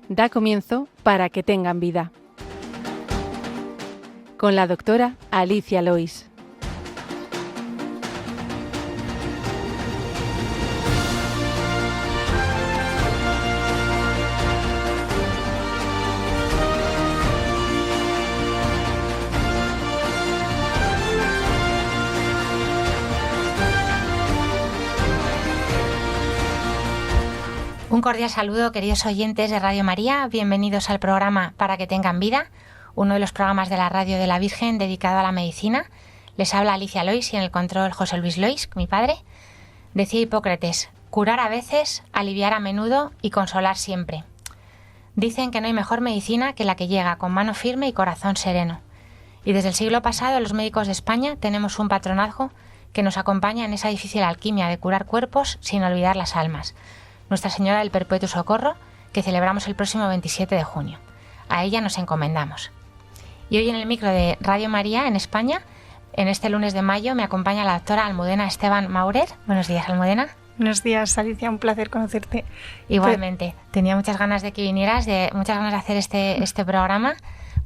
Da comienzo Para que tengan vida, con la doctora Alicia Lois. Un cordial saludo, queridos oyentes de Radio María. Bienvenidos al programa Para que tengan vida, uno de los programas de la Radio de la Virgen dedicado a la medicina. Les habla Alicia Lois y en el control José Luis Lois, mi padre. Decía Hipócrates, curar a veces, aliviar a menudo y consolar siempre. Dicen que no hay mejor medicina que la que llega con mano firme y corazón sereno. Y desde el siglo pasado los médicos de España tenemos un patronazgo que nos acompaña en esa difícil alquimia de curar cuerpos sin olvidar las almas. Nuestra Señora del Perpetuo Socorro, que celebramos el próximo 27 de junio. A ella nos encomendamos. Y hoy en el micro de Radio María en España, en este lunes de mayo, me acompaña la doctora Almudena Esteban Maurer. Buenos días, Almudena. Buenos días, Alicia, un placer conocerte. Igualmente, tenía muchas ganas de que vinieras, muchas ganas de hacer este programa,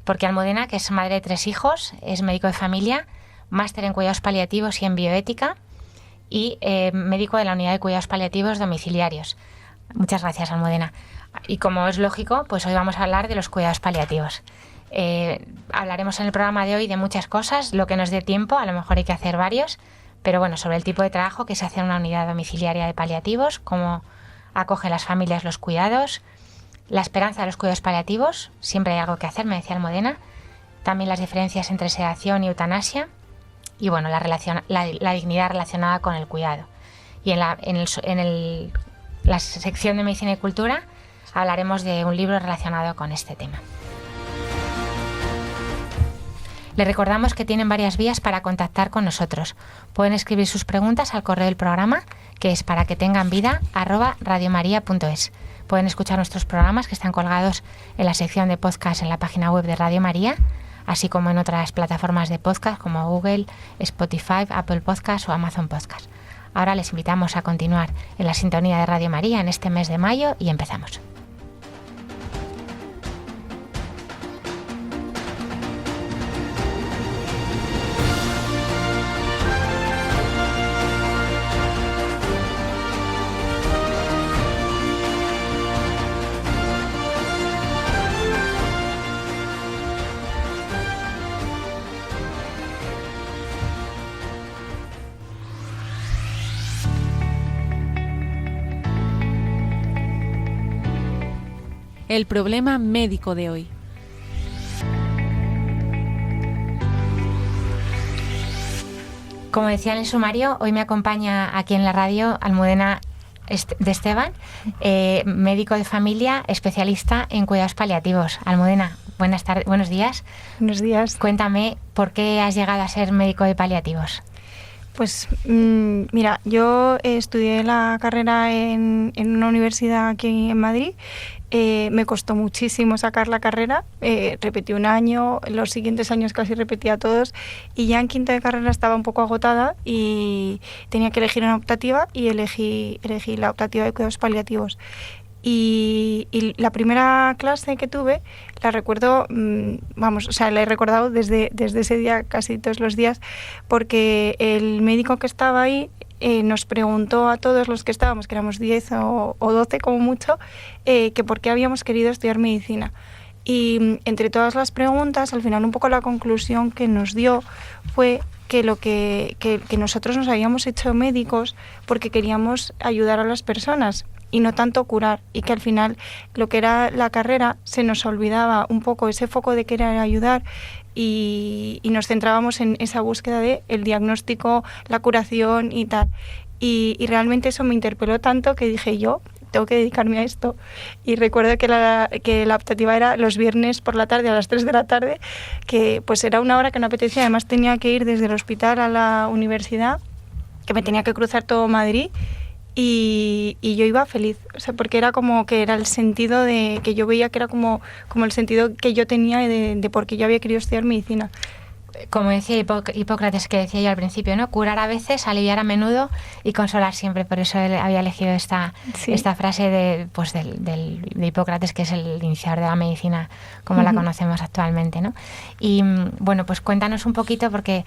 porque Almudena, que es madre de 3 hijos, es médico de familia, máster en cuidados paliativos y en bioética, y médico de la Unidad de Cuidados Paliativos Domiciliarios. Muchas gracias, Almudena. Y como es lógico, pues hoy vamos a hablar de los cuidados paliativos. Hablaremos en el programa de hoy de muchas cosas, lo que nos dé tiempo, a lo mejor hay que hacer varios, pero bueno, sobre el tipo de trabajo que se hace en una unidad domiciliaria de paliativos, cómo acogen las familias los cuidados, la esperanza de los cuidados paliativos, siempre hay algo que hacer, me decía Almudena, también las diferencias entre sedación y eutanasia, y bueno, la dignidad relacionada con el cuidado. Y en la sección de Medicina y Cultura hablaremos de un libro relacionado con este tema. Les recordamos que tienen varias vías para contactar con nosotros. Pueden escribir sus preguntas al correo del programa, que es paraquetenganvida@radiomaria.es. Pueden escuchar nuestros programas que están colgados en la sección de podcast en la página web de Radio María, así como en otras plataformas de podcast como Google, Spotify, Apple Podcast o Amazon Podcast. Ahora les invitamos a continuar en la sintonía de Radio María en este mes de mayo y empezamos. El problema médico de hoy. Como decía en el sumario, hoy me acompaña aquí en la radio Almudena de Esteban, médico de familia, especialista en cuidados paliativos. Almudena, buenos días. Buenos días. Cuéntame, ¿por qué has llegado a ser médico de paliativos? Pues mira, yo estudié la carrera en una universidad aquí en Madrid. Me costó muchísimo sacar la carrera, repetí un año, los siguientes años casi repetía todos y ya en quinto de carrera estaba un poco agotada y tenía que elegir una optativa y elegí la optativa de cuidados paliativos. Y la primera clase que tuve la recuerdo, la he recordado desde ese día casi todos los días, porque el médico que estaba ahí nos preguntó a todos los que estábamos, que éramos 10 o 12 como mucho, que por qué habíamos querido estudiar medicina. Y entre todas las preguntas, al final un poco la conclusión que nos dio fue que nosotros nos habíamos hecho médicos porque queríamos ayudar a las personas y no tanto curar, y que al final lo que era la carrera se nos olvidaba un poco ese foco de querer ayudar y nos centrábamos en esa búsqueda de el diagnóstico, la curación y tal. Y realmente eso me interpeló tanto que dije yo tengo que dedicarme a esto. Y recuerdo que la optativa era los viernes por la tarde a las 3 de la tarde, que pues era una hora que no apetecía. Además tenía que ir desde el hospital a la universidad, que me tenía que cruzar todo Madrid. Y yo iba feliz, o sea, porque era como que era el sentido de que yo veía que era como el sentido que yo tenía de por qué yo había querido estudiar medicina. como decía Hipócrates, que decía yo al principio, ¿no? Curar a veces, aliviar a menudo y consolar siempre. Por eso él había elegido esta frase de Hipócrates, que es el iniciador de la medicina como la conocemos actualmente, ¿no? Y bueno, pues cuéntanos un poquito, porque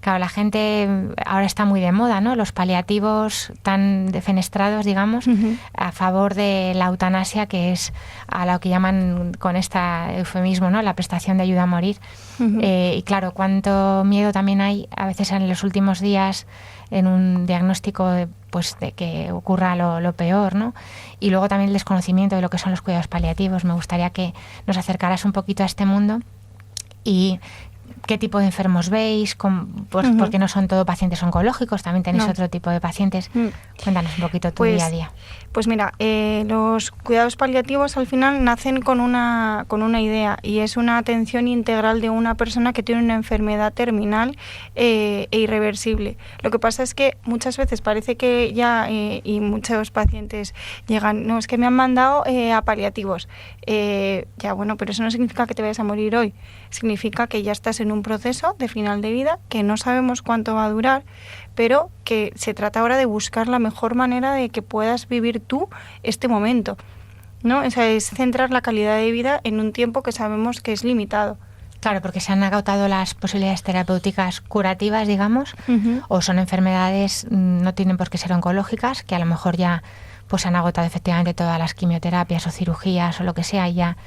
claro, la gente ahora está muy de moda, ¿no? Los paliativos tan defenestrados, digamos, a favor de la eutanasia, que es a lo que llaman con este eufemismo, ¿no? La prestación de ayuda a morir. Y claro, cuánto miedo también hay a veces en los últimos días en un diagnóstico de que ocurra lo peor, ¿no? Y luego también el desconocimiento de lo que son los cuidados paliativos. Me gustaría que nos acercaras un poquito a este mundo y qué tipo de enfermos veis, porque no son todo pacientes oncológicos, también tenéis otro tipo de pacientes. Cuéntanos un poquito tu día a día. Pues mira, los cuidados paliativos al final nacen con una idea, y es una atención integral de una persona que tiene una enfermedad terminal e irreversible. Lo que pasa es que muchas veces parece que ya, y muchos pacientes llegan, no, es que me han mandado a paliativos. Ya, bueno, pero eso no significa que te vayas a morir hoy. Significa que ya estás en un proceso de final de vida que no sabemos cuánto va a durar, pero que se trata ahora de buscar la mejor manera de que puedas vivir tú este momento, ¿no? O sea, es centrar la calidad de vida en un tiempo que sabemos que es limitado. Claro, porque se han agotado las posibilidades terapéuticas curativas, digamos, o son enfermedades, no tienen por qué ser oncológicas, que a lo mejor ya pues han agotado efectivamente todas las quimioterapias o cirugías o lo que sea, y ya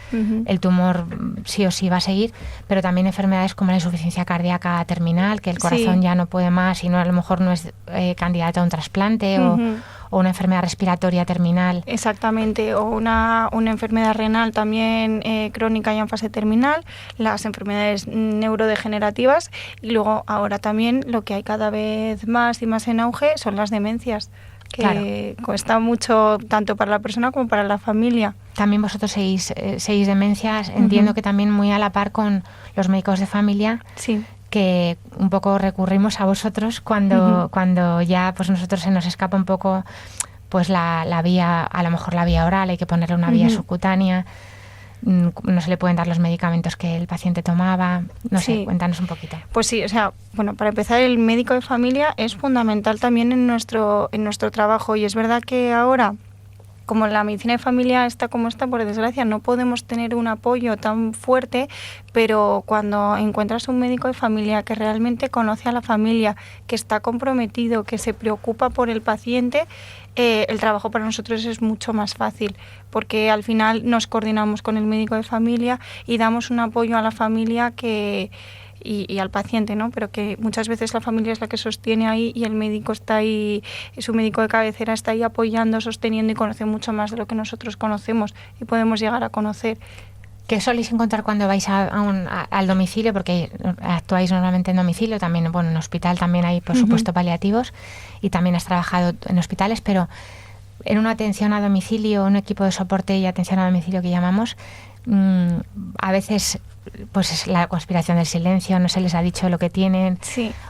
el tumor sí o sí va a seguir, pero también enfermedades como la insuficiencia cardíaca terminal, que el corazón ya no puede más y a lo mejor no es candidato a un trasplante, o una enfermedad respiratoria terminal. Exactamente, o una enfermedad renal también crónica y en fase terminal, las enfermedades neurodegenerativas, y luego ahora también lo que hay cada vez más y más en auge son las demencias, que cuesta mucho tanto para la persona como para la familia. También vosotros seguís demencias, entiendo que también muy a la par con los médicos de familia, que un poco recurrimos a vosotros cuando ya pues nosotros se nos escapa un poco pues la vía, a lo mejor la vía oral, hay que ponerle una vía subcutánea, no se le pueden dar los medicamentos que el paciente tomaba, no sé, cuéntanos un poquito. Pues sí, o sea, bueno, para empezar, el médico de familia es fundamental también en nuestro trabajo, y es verdad que ahora, como la medicina de familia está como está, por desgracia, no podemos tener un apoyo tan fuerte, pero cuando encuentras un médico de familia que realmente conoce a la familia, que está comprometido, que se preocupa por el paciente, el trabajo para nosotros es mucho más fácil, porque al final nos coordinamos con el médico de familia y damos un apoyo a la familia y al paciente, ¿no? Pero que muchas veces la familia es la que sostiene ahí, y el médico está ahí, su médico de cabecera está ahí apoyando, sosteniendo, y conoce mucho más de lo que nosotros conocemos y podemos llegar a conocer. ¿Qué soléis encontrar cuando vais al domicilio? Porque actuáis normalmente en domicilio, también en hospital también hay, por supuesto, paliativos, y también has trabajado en hospitales, pero en una atención a domicilio, un equipo de soporte y atención a domicilio que llamamos, a veces pues es la conspiración del silencio, no se les ha dicho lo que tienen.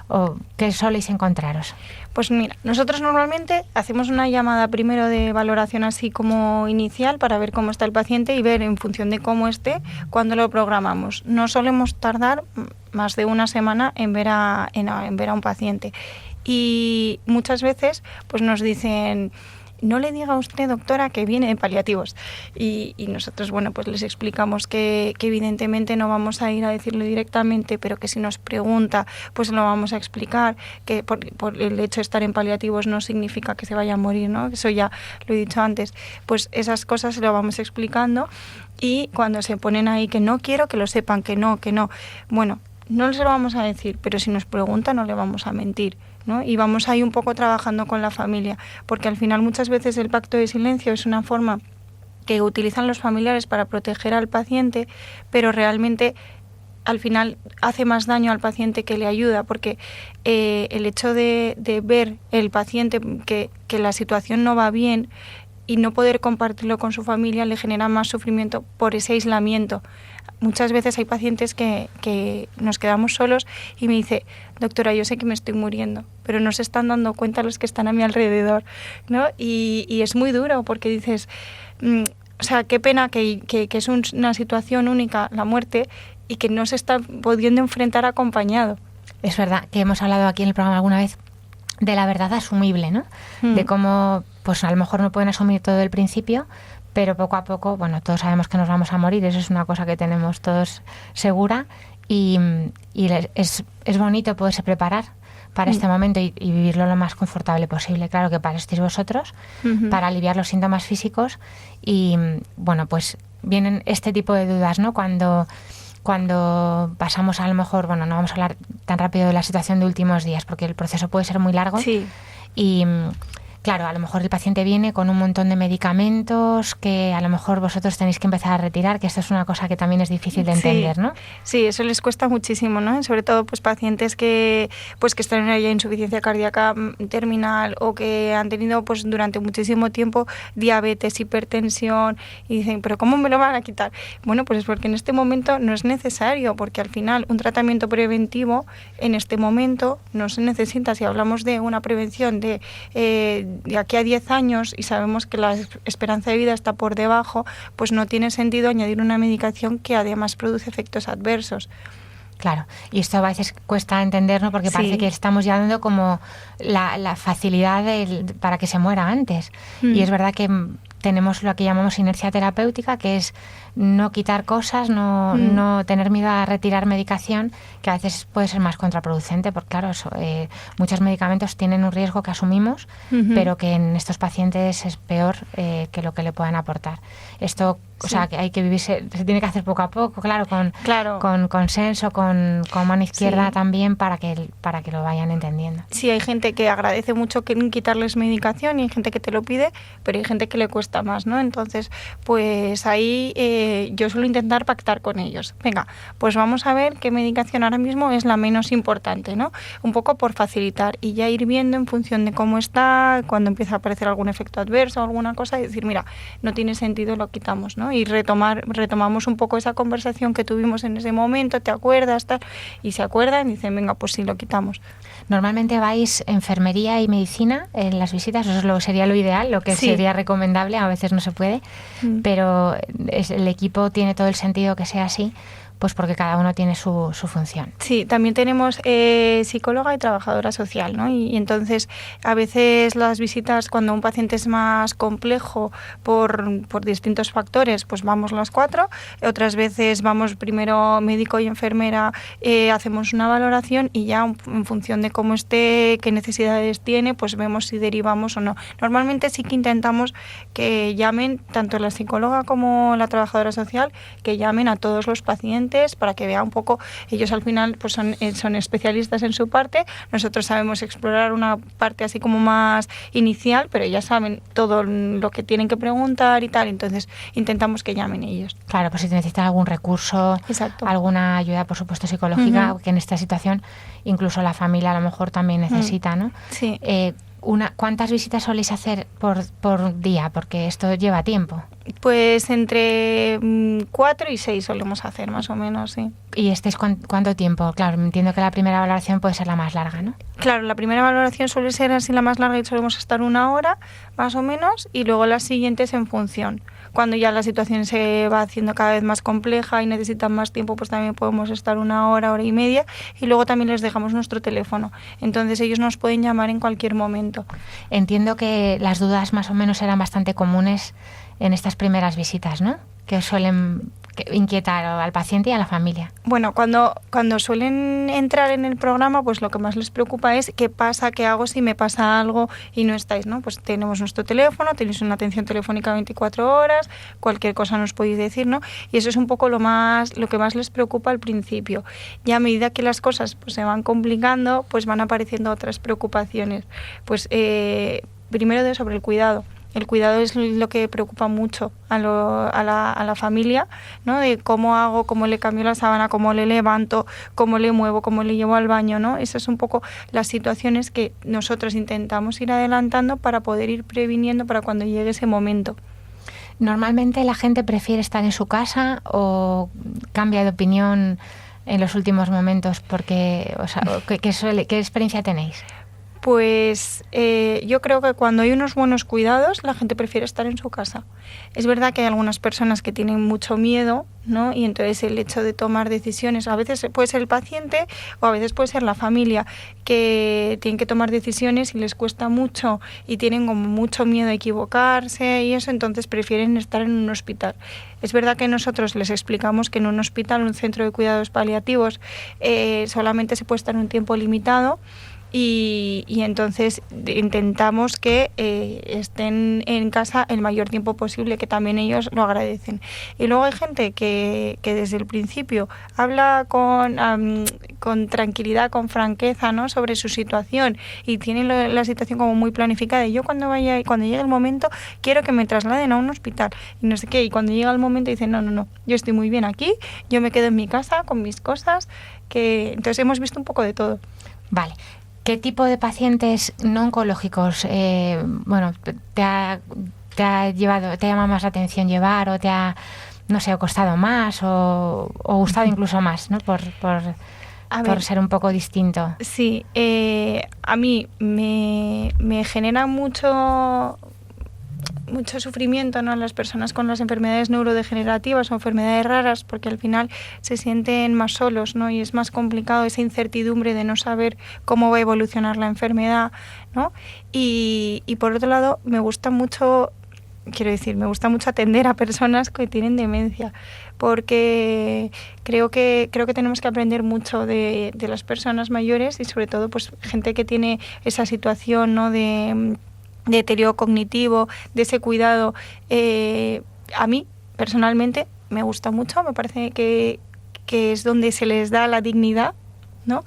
¿O qué soléis encontraros? Pues mira, nosotros normalmente hacemos una llamada primero de valoración así como inicial para ver cómo está el paciente y ver en función de cómo esté cuándo lo programamos. No solemos tardar más de una semana en ver a un paciente, y muchas veces pues nos dicen: no le diga a usted, doctora, que viene de paliativos. Y nosotros, bueno, pues les explicamos que evidentemente no vamos a ir a decirle directamente, pero que si nos pregunta, pues lo vamos a explicar, que por el hecho de estar en paliativos no significa que se vaya a morir, ¿no? Eso ya lo he dicho antes. Pues esas cosas lo vamos explicando, y cuando se ponen ahí que no quiero que lo sepan, que no, bueno, no se lo vamos a decir, pero si nos pregunta no le vamos a mentir, ¿no? Y vamos ahí un poco trabajando con la familia, porque al final muchas veces el pacto de silencio es una forma que utilizan los familiares para proteger al paciente, pero realmente al final hace más daño al paciente que le ayuda, porque el hecho de ver el paciente que la situación no va bien y no poder compartirlo con su familia le genera más sufrimiento por ese aislamiento. Muchas veces hay pacientes que nos quedamos solos y me dice: doctora, yo sé que me estoy muriendo, pero no se están dando cuenta los que están a mi alrededor, ¿no? Y es muy duro, porque dices, o sea, qué pena que es una situación única, la muerte, y que no se está pudiendo enfrentar acompañado. Es verdad que hemos hablado aquí en el programa alguna vez de la verdad asumible, ¿no? De cómo, pues a lo mejor no pueden asumir todo el principio, pero poco a poco, bueno, todos sabemos que nos vamos a morir, eso es una cosa que tenemos todos segura, y es bonito poderse preparar para este momento y vivirlo lo más confortable posible. Claro que para eso estáis vosotros, para aliviar los síntomas físicos, y bueno, pues vienen este tipo de dudas, ¿no? Cuando pasamos, a lo mejor, bueno, no vamos a hablar tan rápido de la situación de últimos días, porque el proceso puede ser muy largo. Sí. Y claro, a lo mejor el paciente viene con un montón de medicamentos que a lo mejor vosotros tenéis que empezar a retirar, que esto es una cosa que también es difícil de entender, ¿no? Sí, eso les cuesta muchísimo, ¿no? Sobre todo pues pacientes que están en una insuficiencia cardíaca terminal o que han tenido pues durante muchísimo tiempo diabetes, hipertensión, y dicen, ¿pero cómo me lo van a quitar? Bueno, pues es porque en este momento no es necesario, porque al final un tratamiento preventivo en este momento no se necesita. Si hablamos de una prevención de aquí a 10 años y sabemos que la esperanza de vida está por debajo, pues no tiene sentido añadir una medicación que además produce efectos adversos. Claro, y esto a veces cuesta entender, ¿no? Porque parece que estamos ya dando como la facilidad para que se muera antes. Y es verdad que tenemos lo que llamamos inercia terapéutica, que es no quitar cosas, no tener miedo a retirar medicación, que a veces puede ser más contraproducente, porque claro, muchos medicamentos tienen un riesgo que asumimos, pero que en estos pacientes es peor que lo que le puedan aportar. Esto, o sea, que hay que vivirse, se tiene que hacer poco a poco, claro, con consenso, con mano izquierda también, para que lo vayan entendiendo. Sí, hay gente que agradece mucho quitarles medicación y hay gente que te lo pide, pero hay gente que le cuesta más, ¿no? Entonces, pues ahí yo suelo intentar pactar con ellos. Venga, pues vamos a ver qué medicación ahora mismo es la menos importante, ¿no? Un poco por facilitar y ya ir viendo en función de cómo está, cuando empieza a aparecer algún efecto adverso o alguna cosa, y decir, mira, no tiene sentido, lo quitamos, ¿no? Y retomamos un poco esa conversación que tuvimos en ese momento, ¿te acuerdas? Tal, y se acuerdan y dicen, venga, pues sí, lo quitamos. Normalmente vais enfermería y medicina en las visitas, eso sería lo ideal, lo que sería recomendable, a veces no se puede, pero el equipo tiene todo el sentido que sea así, pues porque cada uno tiene su función. Sí, también tenemos psicóloga y trabajadora social, ¿no? Y entonces a veces las visitas, cuando un paciente es más complejo por distintos factores, pues vamos las 4. Otras veces vamos primero médico y enfermera, hacemos una valoración y ya en función de cómo esté, qué necesidades tiene, pues vemos si derivamos o no. Normalmente sí que intentamos que llamen tanto la psicóloga como la trabajadora social, que llamen a todos los pacientes para que vea un poco, ellos al final pues son especialistas en su parte, nosotros sabemos explorar una parte así como más inicial, pero ellas saben todo lo que tienen que preguntar y tal, entonces intentamos que llamen ellos. Claro, pues si necesitan algún recurso, alguna ayuda, por supuesto, psicológica, que en esta situación incluso la familia a lo mejor también necesita, ¿no? Sí. ¿Cuántas visitas soléis hacer por día? Porque esto lleva tiempo. Pues entre 4 y 6 solemos hacer, más o menos, sí. ¿Y estáis cuánto tiempo? Claro, entiendo que la primera valoración puede ser la más larga, ¿no? Claro, la primera valoración suele ser así la más larga y solemos estar 1 hora, más o menos, y luego las siguientes en función. Cuando ya la situación se va haciendo cada vez más compleja y necesitan más tiempo, pues también podemos estar 1 hora, hora y media, y luego también les dejamos nuestro teléfono. Entonces ellos nos pueden llamar en cualquier momento. Entiendo que las dudas más o menos eran bastante comunes en estas primeras visitas, ¿no? Que suelen inquietar al paciente y a la familia. Bueno, cuando suelen entrar en el programa, pues lo que más les preocupa es qué pasa, qué hago si me pasa algo y no estáis, ¿no? Pues tenemos nuestro teléfono, tenéis una atención telefónica 24 horas, cualquier cosa nos podéis decir, ¿no? Y eso es un poco lo que más les preocupa al principio. Y a medida que las cosas pues, se van complicando, pues van apareciendo otras preocupaciones. Pues primero sobre el cuidado. El cuidado es lo que preocupa mucho a la familia, ¿no? De cómo hago, cómo le cambio la sábana, cómo le levanto, cómo le muevo, cómo le llevo al baño, ¿no? Esas son un poco las situaciones que nosotros intentamos ir adelantando para poder ir previniendo para cuando llegue ese momento. ¿Normalmente la gente prefiere estar en su casa o cambia de opinión en los últimos momentos? Porque, o sea, ¿qué experiencia tenéis? Pues yo creo que cuando hay unos buenos cuidados, la gente prefiere estar en su casa. Es verdad que hay algunas personas que tienen mucho miedo, ¿no? Y entonces el hecho de tomar decisiones, a veces puede ser el paciente o a veces puede ser la familia, que tienen que tomar decisiones y les cuesta mucho y tienen como mucho miedo a equivocarse y eso, entonces prefieren estar en un hospital. Es verdad que nosotros les explicamos que en un hospital, un centro de cuidados paliativos, solamente se puede estar un tiempo limitado. Y entonces intentamos que estén en casa el mayor tiempo posible, que también ellos lo agradecen. Y luego hay gente que desde el principio habla con tranquilidad, con franqueza, ¿no? Sobre su situación y tiene la situación como muy planificada. Y yo cuando llegue el momento quiero que me trasladen a un hospital y no sé qué. Y cuando llega el momento dicen no, yo estoy muy bien aquí, yo me quedo en mi casa con mis cosas. Entonces hemos visto un poco de todo. Vale. ¿Qué tipo de pacientes no oncológicos te ha llamado más la atención llevar o te ha, no sé, costado más o gustado incluso más, ¿no? Por ser un poco distinto? Sí, a mí me genera mucho sufrimiento, ¿no? Las personas con las enfermedades neurodegenerativas o enfermedades raras, porque al final se sienten más solos, ¿no? Y es más complicado esa incertidumbre de no saber cómo va a evolucionar la enfermedad, ¿no? Y por otro lado, me gusta mucho atender a personas que tienen demencia, porque creo que tenemos que aprender mucho de las personas mayores y sobre todo pues gente que tiene esa situación, ¿no? de deterioro cognitivo, de ese cuidado. A mí, personalmente, me gusta mucho, me parece que es donde se les da la dignidad, ¿no?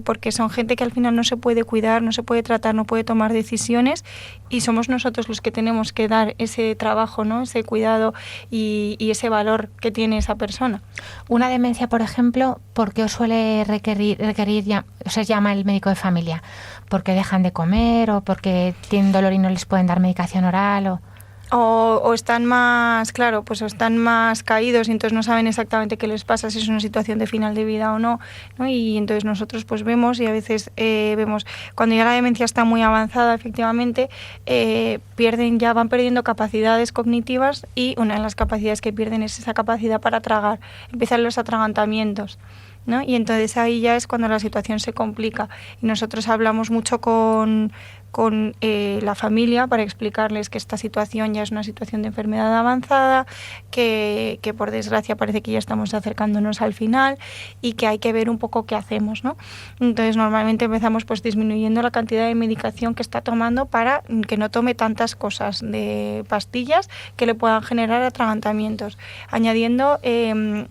Porque son gente que al final no se puede cuidar, no se puede tratar, no puede tomar decisiones y somos nosotros los que tenemos que dar ese trabajo, ¿no? Ese cuidado y ese valor que tiene esa persona. Una demencia, por ejemplo, ¿por qué os suele requerir os llama el médico de familia? ¿Porque dejan de comer o porque tienen dolor y no les pueden dar medicación oral? O están más, claro, pues están más caídos y entonces no saben exactamente qué les pasa, si es una situación de final de vida o no, ¿no? Y entonces nosotros pues vemos y a veces vemos, cuando ya la demencia está muy avanzada, efectivamente, van perdiendo capacidades cognitivas y una de las capacidades que pierden es esa capacidad para tragar, empiezan los atragantamientos, ¿no? Y entonces ahí ya es cuando la situación se complica y nosotros hablamos mucho con la familia para explicarles que esta situación ya es una situación de enfermedad avanzada, que por desgracia parece que ya estamos acercándonos al final y que hay que ver un poco qué hacemos, ¿no? Entonces normalmente empezamos pues disminuyendo la cantidad de medicación que está tomando para que no tome tantas cosas de pastillas que le puedan generar atragantamientos, añadiendo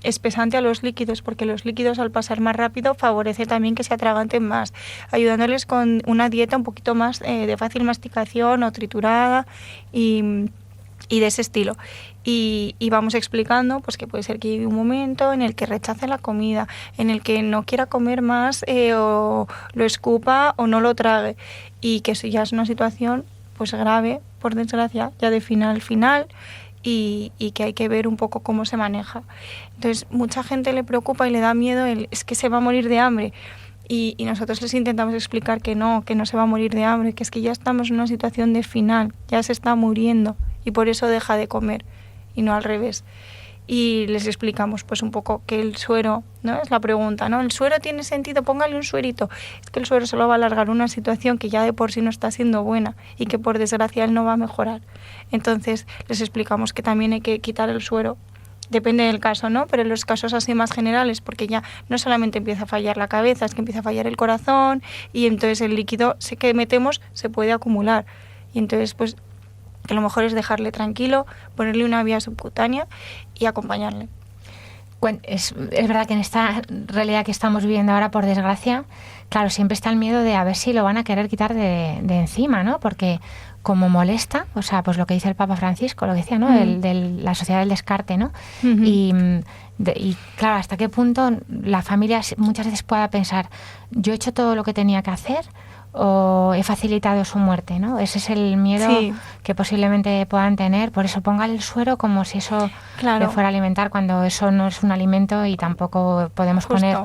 espesante a los líquidos, porque los líquidos al pasar más rápido favorece también que se atraganten más, ayudándoles con una dieta un poquito más de fácil masticación o triturada y de ese estilo. Y vamos explicando pues que puede ser que llegue un momento en el que rechace la comida, en el que no quiera comer más o lo escupa o no lo trague y que eso ya es una situación pues grave, por desgracia, ya de final y que hay que ver un poco cómo se maneja. Entonces mucha gente le preocupa y le da miedo es que se va a morir de hambre. Y nosotros les intentamos explicar que no se va a morir de hambre, que es que ya estamos en una situación de final, ya se está muriendo y por eso deja de comer y no al revés. Y les explicamos pues un poco que el suero, ¿no? Es la pregunta, ¿no? ¿El suero tiene sentido? Póngale un suerito. Es que el suero solo va a alargar una situación que ya de por sí no está siendo buena y que por desgracia él no va a mejorar. Entonces les explicamos que también hay que quitar el suero. Depende del caso, ¿no? Pero en los casos así más generales, porque ya no solamente empieza a fallar la cabeza, es que empieza a fallar el corazón y entonces el líquido que metemos se puede acumular. Y entonces, pues, que lo mejor es dejarle tranquilo, ponerle una vía subcutánea y acompañarle. Es verdad que en esta realidad que estamos viviendo ahora, por desgracia, claro, siempre está el miedo de a ver si lo van a querer quitar de encima, ¿no? Porque como molesta, o sea, pues lo que dice el Papa Francisco, lo que decía, ¿no? La sociedad del descarte, ¿no? Uh-huh. Y claro, hasta qué punto la familia muchas veces pueda pensar, yo he hecho todo lo que tenía que hacer o he facilitado su muerte, ¿no? Ese es el miedo que posiblemente puedan tener. Por eso póngale el suero como si eso le fuera a alimentar, cuando eso no es un alimento y tampoco podemos poner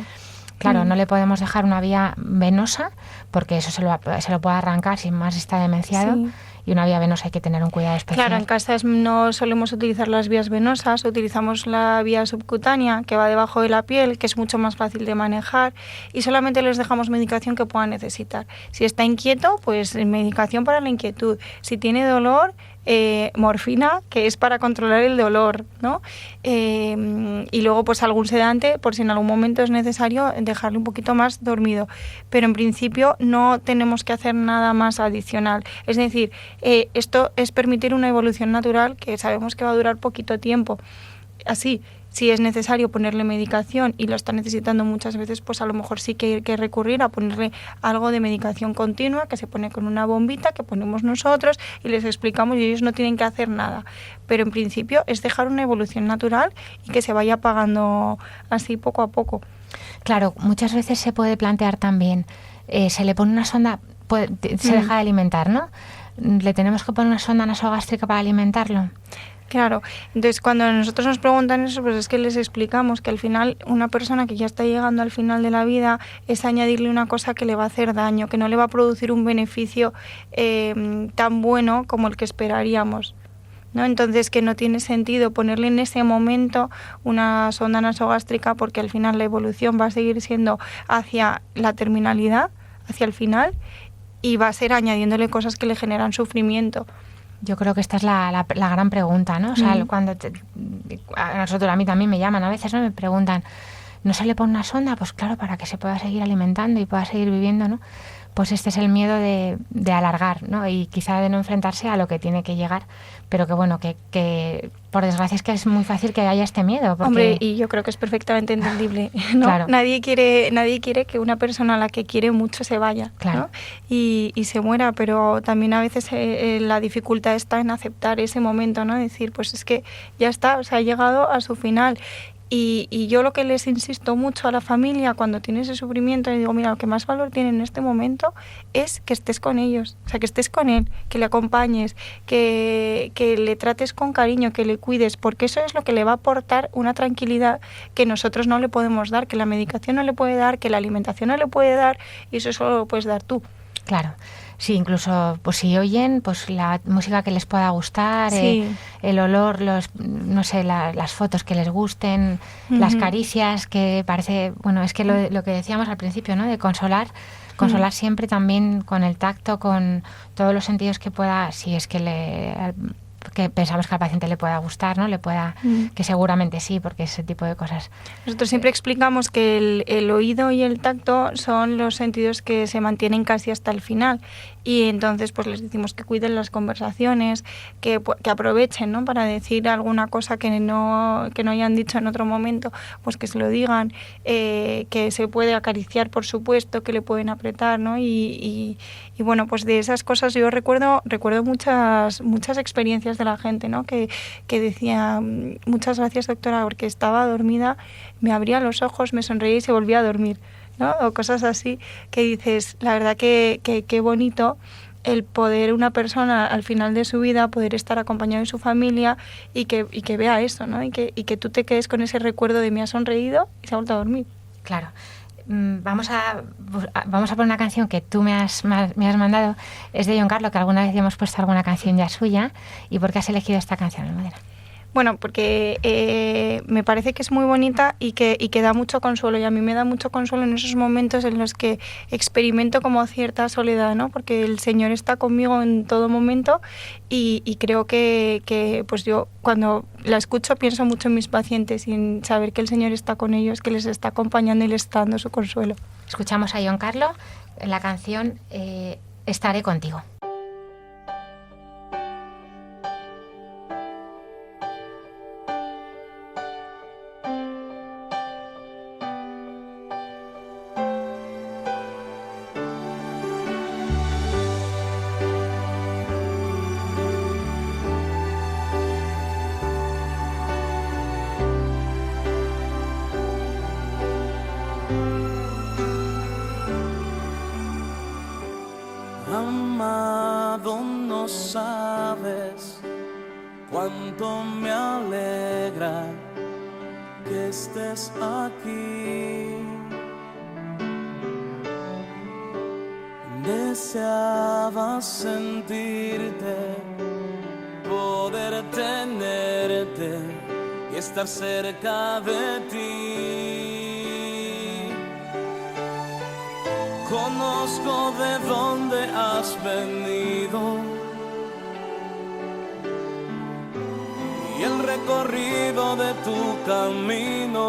Claro, no le podemos dejar una vía venosa porque eso se lo puede arrancar si más está demenciado. Sí. Y una vía venosa hay que tener un cuidado especial. Claro, en casa no solemos utilizar las vías venosas, utilizamos la vía subcutánea que va debajo de la piel, que es mucho más fácil de manejar, y solamente les dejamos medicación que puedan necesitar. Si está inquieto, pues medicación para la inquietud. Si tiene dolor, morfina, que es para controlar el dolor, ¿no? Y luego pues algún sedante por si en algún momento es necesario dejarle un poquito más dormido, pero en principio no tenemos que hacer nada más adicional. Es decir, esto es permitir una evolución natural que sabemos que va a durar poquito tiempo. Así, si es necesario ponerle medicación y lo está necesitando muchas veces, pues a lo mejor sí que hay que recurrir a ponerle algo de medicación continua que se pone con una bombita que ponemos nosotros y les explicamos y ellos no tienen que hacer nada. Pero en principio es dejar una evolución natural y que se vaya apagando así poco a poco. Claro, muchas veces se puede plantear también, se le pone una sonda, se deja de alimentar, ¿no? ¿Le tenemos que poner una sonda nasogástrica para alimentarlo? Claro, entonces cuando nosotros nos preguntan eso, pues es que les explicamos que al final una persona que ya está llegando al final de la vida es añadirle una cosa que le va a hacer daño, que no le va a producir un beneficio tan bueno como el que esperaríamos, ¿no? Entonces que no tiene sentido ponerle en ese momento una sonda nasogástrica porque al final la evolución va a seguir siendo hacia la terminalidad, hacia el final, y va a ser añadiéndole cosas que le generan sufrimiento. Yo creo que esta es la gran pregunta, ¿no? O sea, cuando a mí también me llaman a veces, ¿no? Me preguntan, ¿no se le pone una sonda? Pues claro, para que se pueda seguir alimentando y pueda seguir viviendo, ¿no? Pues este es el miedo de alargar, ¿no? Y quizá de no enfrentarse a lo que tiene que llegar, pero que bueno, que por desgracia es que es muy fácil que haya este miedo. Porque... Hombre, y yo creo que es perfectamente entendible, ¿no? Claro. Nadie quiere que una persona a la que quiere mucho se vaya, claro, ¿no? Y se muera, pero también a veces la dificultad está en aceptar ese momento, ¿no? Decir, pues es que ya está, o sea, ha llegado a su final. Y yo lo que les insisto mucho a la familia cuando tiene ese sufrimiento, le digo, mira, lo que más valor tiene en este momento es que estés con ellos, o sea, que estés con él, que le acompañes, que le trates con cariño, que le cuides, porque eso es lo que le va a aportar una tranquilidad que nosotros no le podemos dar, que la medicación no le puede dar, que la alimentación no le puede dar, y eso solo lo puedes dar tú. Claro. Sí, incluso pues si oyen pues la música que les pueda gustar, sí. El olor, no sé, las fotos que les gusten, las caricias, que parece, bueno, es que lo que decíamos al principio, ¿no? De consolar siempre también con el tacto, con todos los sentidos que pueda, si es que pensamos que al paciente le pueda gustar, ¿no? Que seguramente sí, porque ese tipo de cosas. Nosotros siempre explicamos que el oído y el tacto son los sentidos que se mantienen casi hasta el final, y entonces pues les decimos que cuiden las conversaciones, que aprovechen, ¿no? Para decir alguna cosa que no hayan dicho en otro momento, pues que se lo digan, que se puede acariciar, por supuesto, que le pueden apretar, ¿no? Y bueno, pues de esas cosas yo recuerdo muchas experiencias de la gente, ¿no? Que decía, muchas gracias, doctora, porque estaba dormida, me abría los ojos, me sonreía y se volvía a dormir, ¿no? O cosas así que dices, la verdad que qué bonito el poder una persona al final de su vida poder estar acompañado de su familia y que vea eso, ¿no? Y que tú te quedes con ese recuerdo de me ha sonreído y se ha vuelto a dormir. Claro. Vamos a poner una canción que tú me has mandado. Es de Giancarlo, que alguna vez hemos puesto alguna canción ya suya. ¿Y por qué has elegido esta canción, Almudena? Bueno, porque me parece que es muy bonita y que da mucho consuelo, y a mí me da mucho consuelo en esos momentos en los que experimento como cierta soledad, ¿no? Porque el Señor está conmigo en todo momento y creo que pues yo cuando la escucho pienso mucho en mis pacientes y en saber que el Señor está con ellos, que les está acompañando y les está dando su consuelo. Escuchamos a Giancarlo en la canción Estaré contigo. Amado, no sabes cuánto me alegra que estés aquí Deseaba sentirte, poder tenerte y estar cerca de ti. Conozco de dónde has venido y el recorrido de tu camino.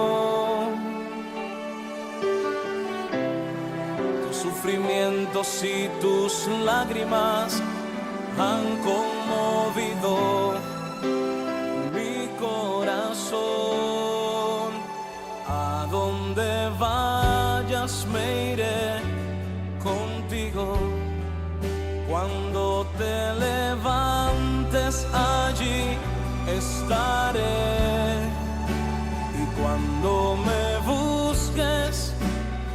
Tus sufrimientos y tus lágrimas han conmovido mi corazón. A donde vayas me iré contigo. Cuando te levantes allí estaré. Y cuando me busques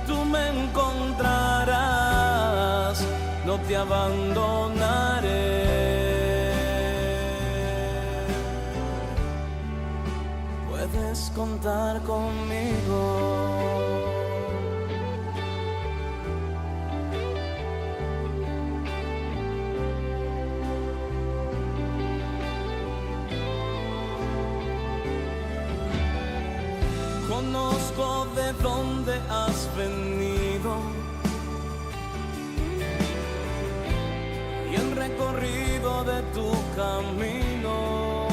tú me encontrarás. No te abandonaré. Puedes contar conmigo. Conozco de dónde has venido y el recorrido de tu camino.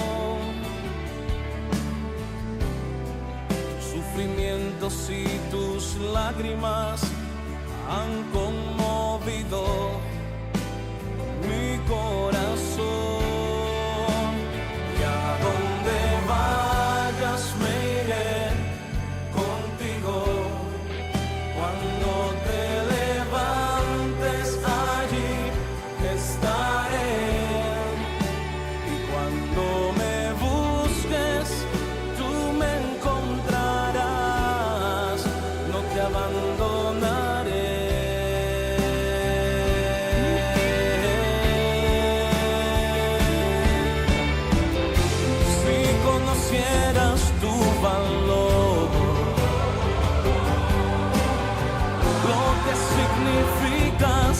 Tus sufrimientos y tus lágrimas han conmovido mi corazón. Y a donde vayas me iré contigo. Cuando te levantes allí estaré. Y cuando me busques tú me encontrarás. No te abandonaré. Si conocieras tu valor, lo que significas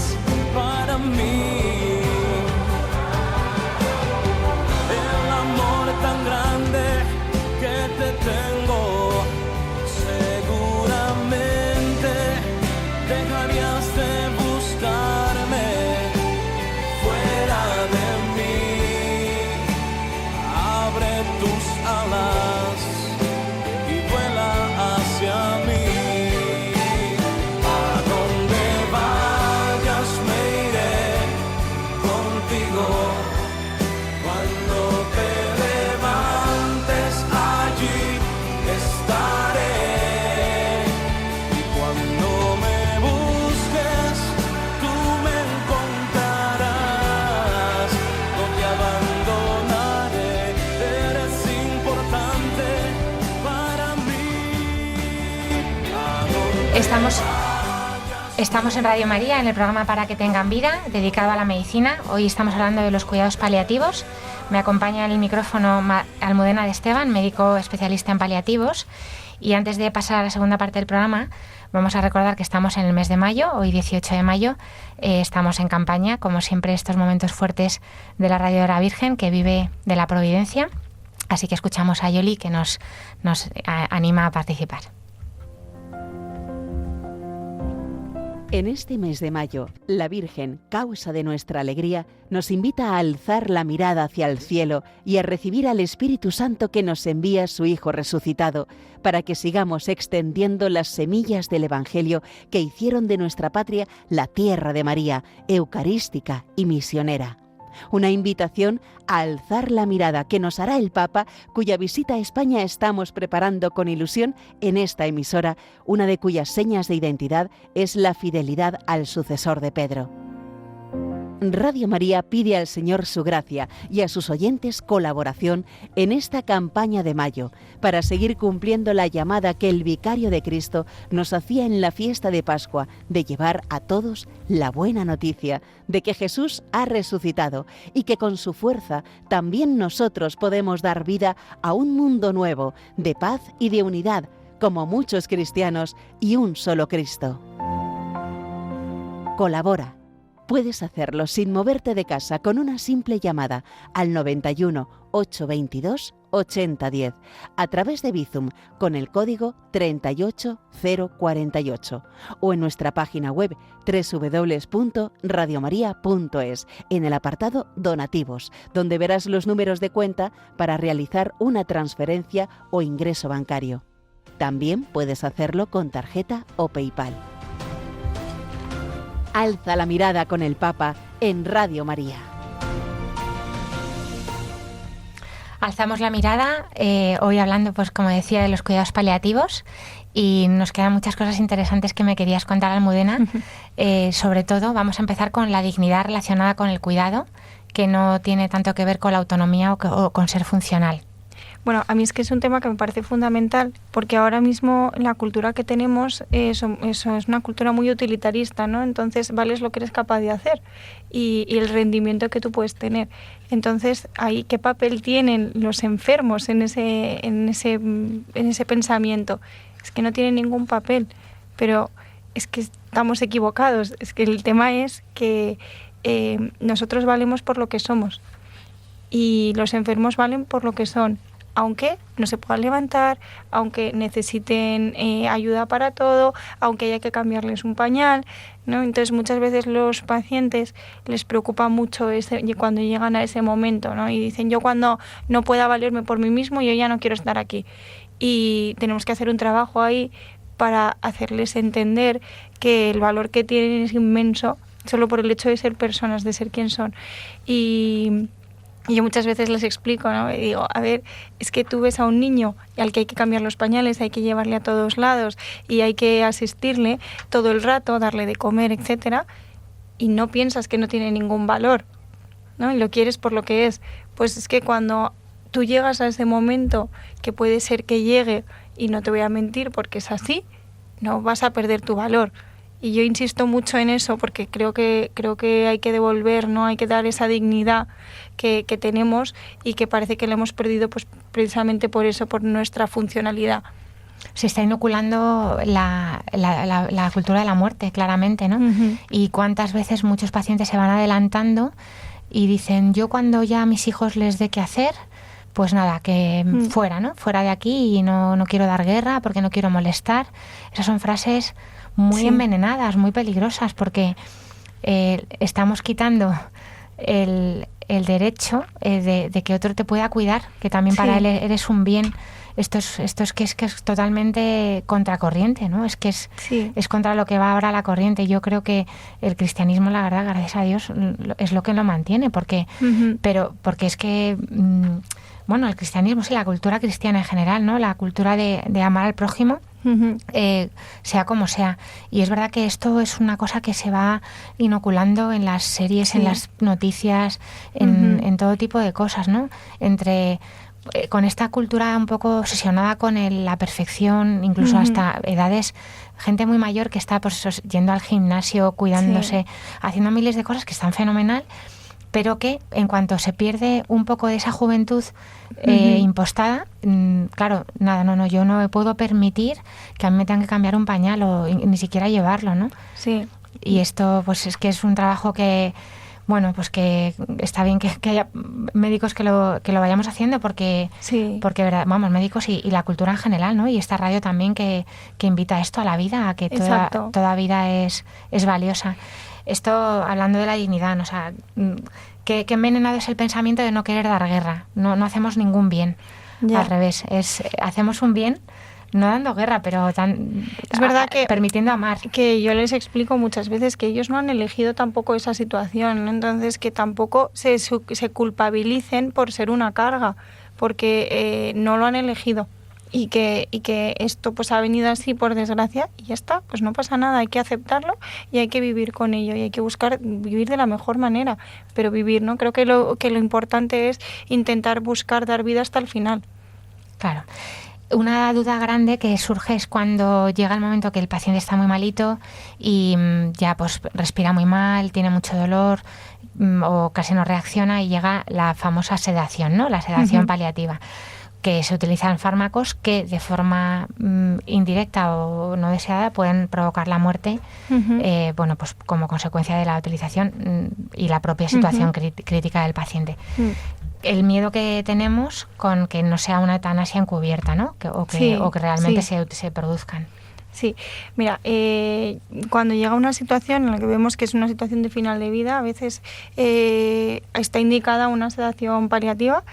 para mí, el amor tan grande que te tengo, seguramente dejarías de buscarme fuera de mí. Abre tus alas y vuela hacia mí. Cuando te levantes allí estaré. Y cuando me busques tú me encontrarás. No te abandonaré. Eres importante para mí. Estamos en Radio María, en el programa Para que tengan vida, dedicado a la medicina. Hoy estamos hablando de los cuidados paliativos. Me acompaña en el micrófono Almudena de Esteban, médico especialista en paliativos. Y antes de pasar a la segunda parte del programa, vamos a recordar que estamos en el mes de mayo, hoy 18 de mayo. Estamos en campaña, como siempre, estos momentos fuertes de la Radio de la Virgen, que vive de la providencia. Así que escuchamos a Yoli, que nos anima a participar. En este mes de mayo, la Virgen, causa de nuestra alegría, nos invita a alzar la mirada hacia el cielo y a recibir al Espíritu Santo que nos envía su Hijo resucitado, para que sigamos extendiendo las semillas del Evangelio que hicieron de nuestra patria la tierra de María, eucarística y misionera. Una invitación a alzar la mirada que nos hará el Papa, cuya visita a España estamos preparando con ilusión en esta emisora, una de cuyas señas de identidad es la fidelidad al sucesor de Pedro. Radio María pide al Señor su gracia y a sus oyentes colaboración en esta campaña de mayo para seguir cumpliendo la llamada que el Vicario de Cristo nos hacía en la fiesta de Pascua de llevar a todos la buena noticia de que Jesús ha resucitado y que con su fuerza también nosotros podemos dar vida a un mundo nuevo de paz y de unidad, como muchos cristianos y un solo Cristo. Colabora. Puedes hacerlo sin moverte de casa con una simple llamada al 91 822 8010 a través de Bizum con el código 38048 o en nuestra página web www.radiomaria.es en el apartado Donativos, donde verás los números de cuenta para realizar una transferencia o ingreso bancario. También puedes hacerlo con tarjeta o PayPal. Alza la mirada con el Papa en Radio María. Alzamos la mirada, hoy hablando, pues como decía, de los cuidados paliativos, y nos quedan muchas cosas interesantes que me querías contar, Almudena. Sobre todo, vamos a empezar con la dignidad relacionada con el cuidado, que no tiene tanto que ver con la autonomía o con ser funcional. Bueno, a mí es que es un tema que me parece fundamental, porque ahora mismo la cultura que tenemos eso es una cultura muy utilitarista, ¿no? Entonces vales lo que eres capaz de hacer y el rendimiento que tú puedes tener. Entonces, ahí, ¿qué papel tienen los enfermos en ese pensamiento? Es que no tienen ningún papel, pero es que estamos equivocados. Es que el tema es que nosotros valemos por lo que somos y los enfermos valen por lo que son. Aunque no se puedan levantar, aunque necesiten ayuda para todo, aunque haya que cambiarles un pañal, ¿no? Entonces muchas veces los pacientes les preocupa mucho cuando llegan a ese momento, ¿no? Y dicen, yo cuando no pueda valerme por mí mismo, yo ya no quiero estar aquí. Y tenemos que hacer un trabajo ahí para hacerles entender que el valor que tienen es inmenso, solo por el hecho de ser personas, de ser quien son. Y yo muchas veces les explico, ¿no? Y digo, a ver, es que tú ves a un niño al que hay que cambiar los pañales, hay que llevarle a todos lados y hay que asistirle todo el rato, darle de comer, etcétera, y no piensas que no tiene ningún valor, ¿no? Y lo quieres por lo que es. Pues es que cuando tú llegas a ese momento, que puede ser que llegue, y no te voy a mentir porque es así, no vas a perder tu valor. Y yo insisto mucho en eso porque creo que hay que devolver, ¿no? Hay que dar esa dignidad que tenemos y que parece que la hemos perdido, pues precisamente por eso, por nuestra funcionalidad. Se está inoculando la cultura de la muerte, claramente, ¿no? Uh-huh. Y cuántas veces muchos pacientes se van adelantando y dicen, yo cuando ya a mis hijos les dé qué hacer, pues nada, que fuera, ¿no? Fuera de aquí, y no quiero dar guerra porque no quiero molestar. Esas son frases muy envenenadas, muy peligrosas, porque estamos quitando el derecho de que otro te pueda cuidar, que también para él eres un bien. Esto es que es totalmente contracorriente, ¿no? Es que es contra lo que va ahora la corriente. Yo creo que el cristianismo, la verdad, gracias a Dios, es lo que lo mantiene, porque es que bueno, el cristianismo, sí, la cultura cristiana en general, ¿no? La cultura de amar al prójimo, sea como sea. Y es verdad que esto es una cosa que se va inoculando en las series, en las noticias, en todo tipo de cosas, ¿no? Con esta cultura un poco obsesionada con la perfección, incluso hasta edades, gente muy mayor que está pues yendo al gimnasio, cuidándose, haciendo miles de cosas que están fenomenal, pero que en cuanto se pierde un poco de esa juventud impostada, claro, yo no me puedo permitir que a mí me tengan que cambiar un pañal o ni siquiera llevarlo, ¿no? Sí. Y esto pues es que es un trabajo que, bueno, pues que está bien que haya médicos que lo vayamos haciendo porque verdad, vamos, médicos y la cultura en general, ¿no? Y esta radio también que invita a esto, a la vida, a que toda vida es valiosa. Esto hablando de la dignidad, ¿no? O sea, que envenenado es el pensamiento de no querer dar guerra. No hacemos ningún bien. Al revés, hacemos un bien no dando guerra, pero es verdad que permitiendo amar. Que yo les explico muchas veces que ellos no han elegido tampoco esa situación, ¿no? Entonces que tampoco se culpabilicen por ser una carga, porque no lo han elegido. Y que esto pues ha venido así por desgracia y ya está, pues no pasa nada, hay que aceptarlo y hay que vivir con ello y hay que buscar vivir de la mejor manera, pero vivir, ¿no? Creo que lo importante es intentar buscar dar vida hasta el final. Claro. Una duda grande que surge es cuando llega el momento que el paciente está muy malito y ya pues respira muy mal, tiene mucho dolor o casi no reacciona y llega la famosa sedación, ¿no? La sedación paliativa. que se utilizan fármacos que de forma indirecta o no deseada pueden provocar la muerte, bueno, pues como consecuencia de la utilización y la propia situación crítica del paciente. El miedo que tenemos con que no sea una eutanasia encubierta, ¿no? O que realmente se produzcan. Sí, mira, cuando llega una situación en la que vemos que es una situación de final de vida, a veces está indicada una sedación paliativa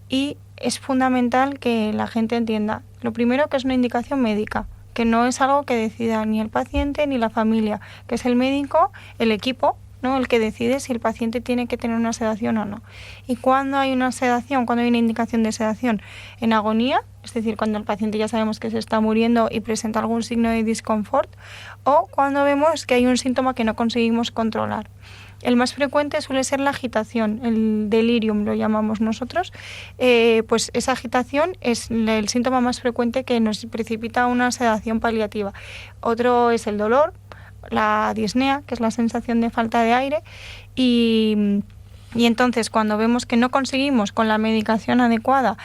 y es fundamental que la gente entienda, lo primero, que es una indicación médica, que no es algo que decida ni el paciente ni la familia, que es el médico, el equipo, ¿no?, el que decide si el paciente tiene que tener una sedación o no. Y cuando hay una sedación, cuando hay una indicación de sedación en agonía, es decir, cuando el paciente ya sabemos que se está muriendo y presenta algún signo de disconfort, o cuando vemos que hay un síntoma que no conseguimos controlar. El más frecuente suele ser la agitación, el delirium lo llamamos nosotros, pues esa agitación es el síntoma más frecuente que nos precipita a una sedación paliativa. Otro es el dolor, la disnea, que es la sensación de falta de aire, y entonces cuando vemos que no conseguimos con la medicación adecuada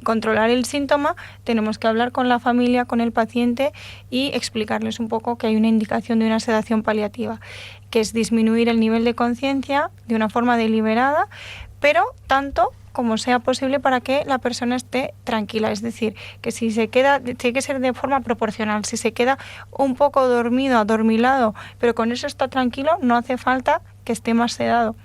controlar el síntoma, tenemos que hablar con la familia, con el paciente y explicarles un poco que hay una indicación de una sedación paliativa, que es disminuir el nivel de conciencia de una forma deliberada, pero tanto como sea posible para que la persona esté tranquila. Es decir, que si se queda, tiene que ser de forma proporcional. Si se queda un poco dormido, adormilado, pero con eso está tranquilo, no hace falta que esté más sedado.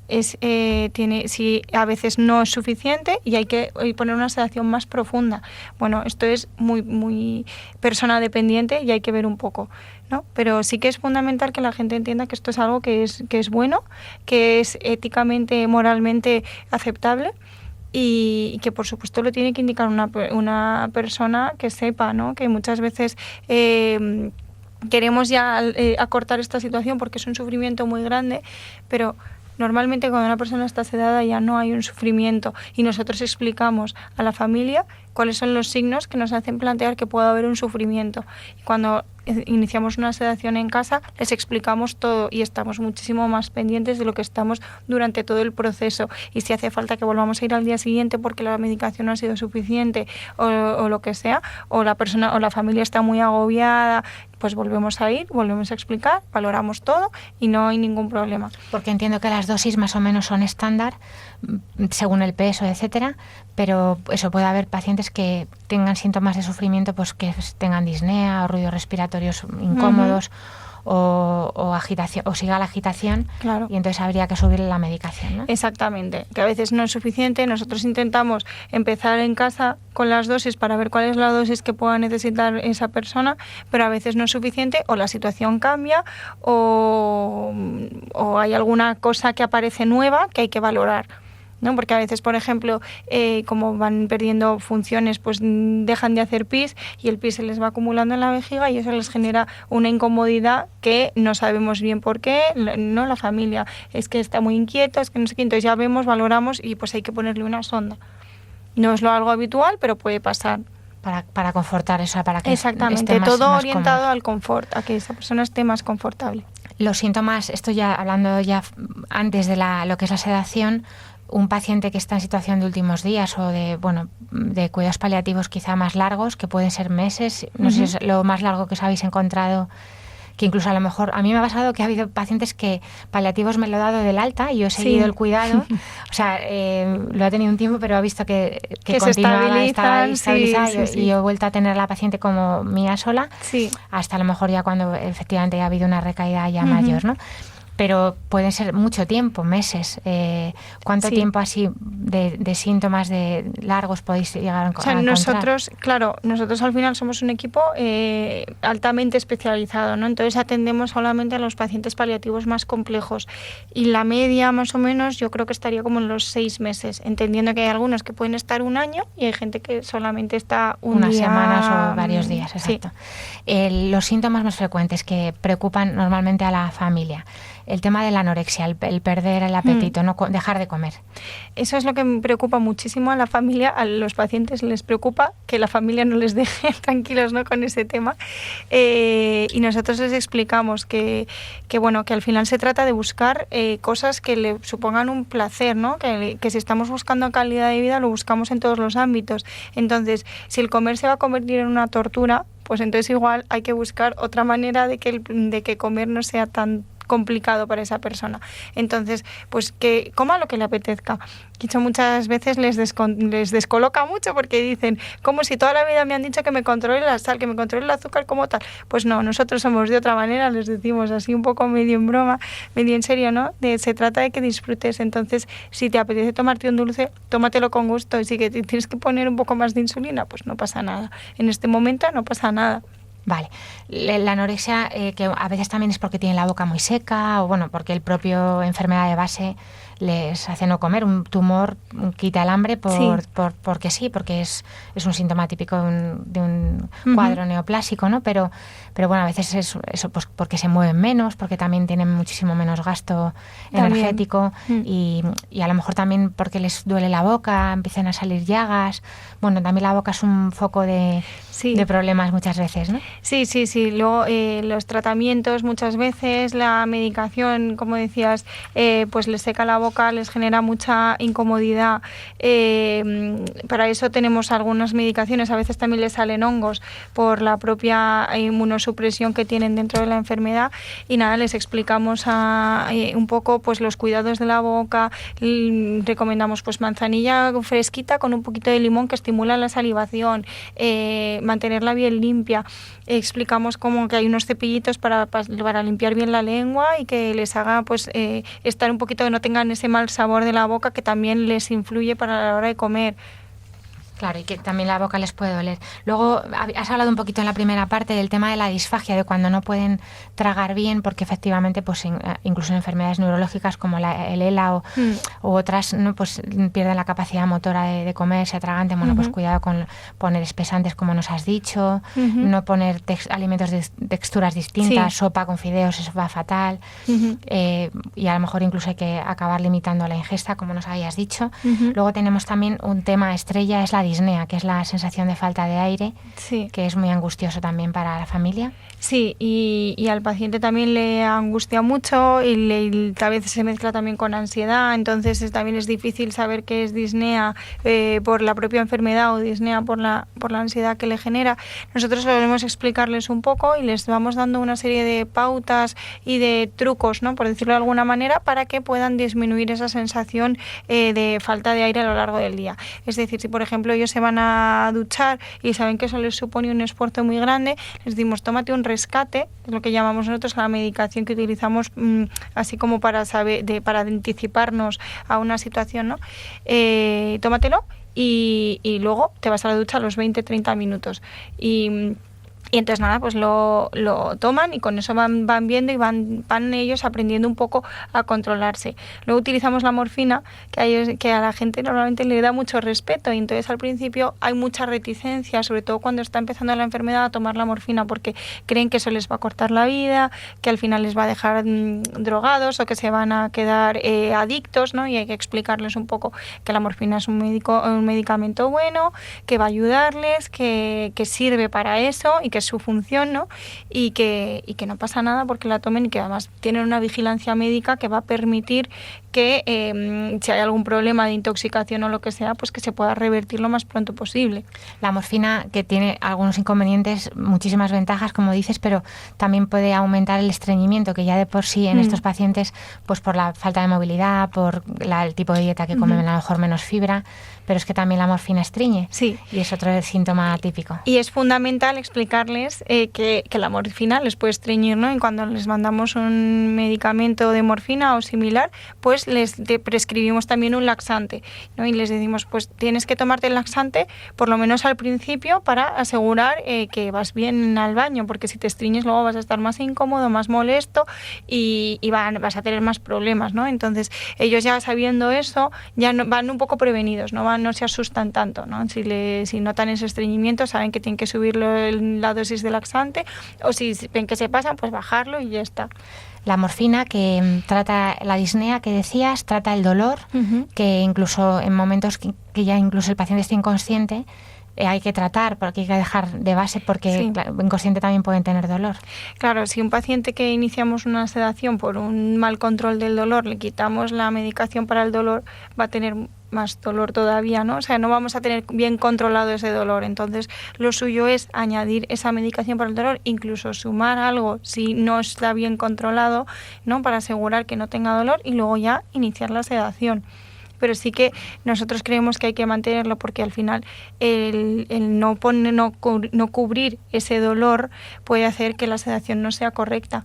Si a veces no es suficiente y hay que poner una sedación más profunda. Bueno, esto es muy persona dependiente y hay que ver un poco, ¿no? Pero sí que es fundamental que la gente entienda que esto es algo que es bueno, que es éticamente, moralmente aceptable y que por supuesto lo tiene que indicar una persona que sepa, ¿no? Que muchas veces queremos ya acortar esta situación porque es un sufrimiento muy grande, pero normalmente cuando una persona está sedada ya no hay un sufrimiento y nosotros explicamos a la familia cuáles son los signos que nos hacen plantear que puede haber un sufrimiento. Y cuando iniciamos una sedación en casa les explicamos todo y estamos muchísimo más pendientes de lo que estamos durante todo el proceso. Y si hace falta que volvamos a ir al día siguiente porque la medicación no ha sido suficiente o lo que sea, o la persona o la familia está muy agobiada, pues volvemos a ir, volvemos a explicar, valoramos todo y no hay ningún problema. Porque entiendo que las dosis más o menos son estándar según el peso, etcétera, pero eso, puede haber pacientes que tengan síntomas de sufrimiento, pues que tengan disnea o ruidos respiratorios incómodos o agitación, o siga la agitación, claro. Y entonces habría que subirle la medicación, ¿no? Exactamente, que a veces no es suficiente. Nosotros intentamos empezar en casa con las dosis para ver cuál es la dosis que pueda necesitar esa persona, pero a veces no es suficiente o la situación cambia o hay alguna cosa que aparece nueva que hay que valorar, ¿no? Porque a veces, por ejemplo, como van perdiendo funciones, pues dejan de hacer pis y el pis se les va acumulando en la vejiga y eso les genera una incomodidad que no sabemos bien por qué, no la familia, es que está muy inquieto, es que no sé qué, entonces ya vemos, valoramos y pues hay que ponerle una sonda. No es algo habitual, pero puede pasar. Para confortar eso, para que exactamente, esté más, todo más orientado cómodo. al confort, a que esa persona esté más confortable. Los síntomas, esto ya hablando ya antes de lo que es la sedación, un paciente que está en situación de últimos días o de cuidados paliativos quizá más largos, que pueden ser meses, no sé si es lo más largo que os habéis encontrado, que incluso a lo mejor, a mí me ha pasado que ha habido pacientes que paliativos me lo he dado del alta y yo he seguido el cuidado, o sea, lo ha tenido un tiempo, pero ha visto que continuaba, estaba estabilizada y yo he vuelto a tener a la paciente como mía sola, hasta a lo mejor ya cuando efectivamente ha habido una recaída ya mayor, ¿no? Pero pueden ser mucho tiempo, meses. ¿Cuánto tiempo así de síntomas de largos podéis llegar a encontrar? Nosotros al final somos un equipo altamente especializado, ¿no? Entonces atendemos solamente a los pacientes paliativos más complejos y la media más o menos yo creo que estaría como en los 6 meses, entendiendo que hay algunos que pueden estar un año y hay gente que solamente está unas semanas o varios días, exacto. Los síntomas más frecuentes que preocupan normalmente a la familia. el tema de la anorexia, el perder el apetito, no dejar de comer. Eso es lo que me preocupa muchísimo a la familia, a los pacientes les preocupa que la familia no les deje tranquilos, ¿no?, con ese tema. Y nosotros les explicamos que bueno, que al final se trata de buscar cosas que le supongan un placer, ¿no? Que si estamos buscando calidad de vida lo buscamos en todos los ámbitos. Entonces, si el comer se va a convertir en una tortura, pues entonces igual hay que buscar otra manera de que comer no sea tan complicado para esa persona. Entonces, pues que coma lo que le apetezca. Y eso muchas veces les descoloca mucho porque dicen, como si toda la vida me han dicho que me controle la sal, que me controle el azúcar como tal. Pues no, nosotros somos de otra manera, les decimos así un poco medio en broma, medio en serio, ¿no? Se trata de que disfrutes. Entonces, si te apetece tomarte un dulce, tómatelo con gusto. Y si que tienes que poner un poco más de insulina, pues no pasa nada. En este momento no pasa nada. Vale. La anorexia, que a veces también es porque tienen la boca muy seca o bueno, porque el propio enfermedad de base les hace no comer. Un tumor quita el hambre porque sí, porque es un síntoma típico de un cuadro neoplásico, ¿no? Pero bueno, a veces eso pues porque se mueven menos, porque también tienen muchísimo menos gasto energético y a lo mejor también porque les duele la boca, empiezan a salir llagas. Bueno, también la boca es un foco de problemas muchas veces, ¿no? Sí. Luego los tratamientos muchas veces, la medicación, como decías, pues les seca la boca, les genera mucha incomodidad. Para eso tenemos algunas medicaciones, a veces también les salen hongos por la propia inmunosupresión que tienen dentro de la enfermedad y nada, les explicamos un poco pues los cuidados de la boca, recomendamos pues manzanilla fresquita con un poquito de limón que estimula la salivación, mantener la piel limpia. Explicamos como que hay unos cepillitos para limpiar bien la lengua y que les haga pues estar un poquito, que no tengan ese mal sabor de la boca que también les influye para la hora de comer. Claro, y que también la boca les puede doler. Luego, has hablado un poquito en la primera parte del tema de la disfagia, de cuando no pueden tragar bien, porque efectivamente, pues incluso en enfermedades neurológicas como el ELA u otras, ¿no? Pues pierden la capacidad motora de comer, se atraganten. Bueno, pues cuidado con poner espesantes, como nos has dicho, no poner alimentos de texturas distintas, sopa con fideos, eso va fatal. Y a lo mejor incluso hay que acabar limitando la ingesta, como nos habías dicho. Luego tenemos también un tema estrella, es la disnea, que es la sensación de falta de aire, que es muy angustioso también para la familia. Sí, y al paciente también le angustia mucho y a veces se mezcla también con ansiedad, entonces también es difícil saber qué es disnea por la propia enfermedad o disnea por la ansiedad que le genera. Nosotros solemos explicarles un poco y les vamos dando una serie de pautas y de trucos, ¿no?, por decirlo de alguna manera, para que puedan disminuir esa sensación de falta de aire a lo largo del día. Es decir, si por ejemplo ellos se van a duchar y saben que eso les supone un esfuerzo muy grande, les decimos tómate un rescate, es lo que llamamos nosotros la medicación que utilizamos así como para para anticiparnos a una situación, ¿no? Tómatelo y luego te vas a la ducha a los 20-30 minutos y entonces nada, pues lo toman y con eso van viendo y van ellos aprendiendo un poco a controlarse. Luego utilizamos la morfina, que a la gente normalmente le da mucho respeto y entonces al principio hay mucha reticencia, sobre todo cuando está empezando la enfermedad, a tomar la morfina porque creen que eso les va a cortar la vida, que al final les va a dejar drogados o que se van a quedar adictos, ¿no? Y hay que explicarles un poco que la morfina es un medicamento bueno, que va a ayudarles, que sirve para eso y que es su función, ¿no? Y que no pasa nada porque la tomen y que además tienen una vigilancia médica que va a permitir que si hay algún problema de intoxicación o lo que sea, pues que se pueda revertir lo más pronto posible. La morfina, que tiene algunos inconvenientes, muchísimas ventajas, como dices, pero también puede aumentar el estreñimiento, que ya de por sí en estos pacientes, pues por la falta de movilidad, por el tipo de dieta que comen, a lo mejor menos fibra, pero es que también la morfina estreñe. Sí. Y es otro síntoma típico. Y es fundamental explicarles que la morfina les puede estreñir, ¿no? Y cuando les mandamos un medicamento de morfina o similar, pues les prescribimos también un laxante, ¿no? Y les decimos, pues tienes que tomarte el laxante por lo menos al principio para asegurar que vas bien al baño, porque si te estreñes luego vas a estar más incómodo, más molesto y vas a tener más problemas, ¿no? Entonces ellos ya sabiendo eso ya van un poco prevenidos, no se asustan tanto, ¿no? Si notan ese estreñimiento saben que tienen que subir la dosis de laxante o si ven que se pasan, pues bajarlo y ya está. la morfina, que trata la disnea que decías, trata el dolor, que incluso en momentos que ya incluso el paciente esté inconsciente, hay que tratar, porque hay que dejar de base, porque claro, inconsciente también pueden tener dolor. Claro, si un paciente que iniciamos una sedación por un mal control del dolor, le quitamos la medicación para el dolor, va a tener más dolor todavía, ¿no? O sea, no vamos a tener bien controlado ese dolor. Entonces, lo suyo es añadir esa medicación para el dolor, incluso sumar algo si no está bien controlado, ¿no? Para asegurar que no tenga dolor y luego ya iniciar la sedación. Pero sí que nosotros creemos que hay que mantenerlo porque al final el no cubrir ese dolor puede hacer que la sedación no sea correcta.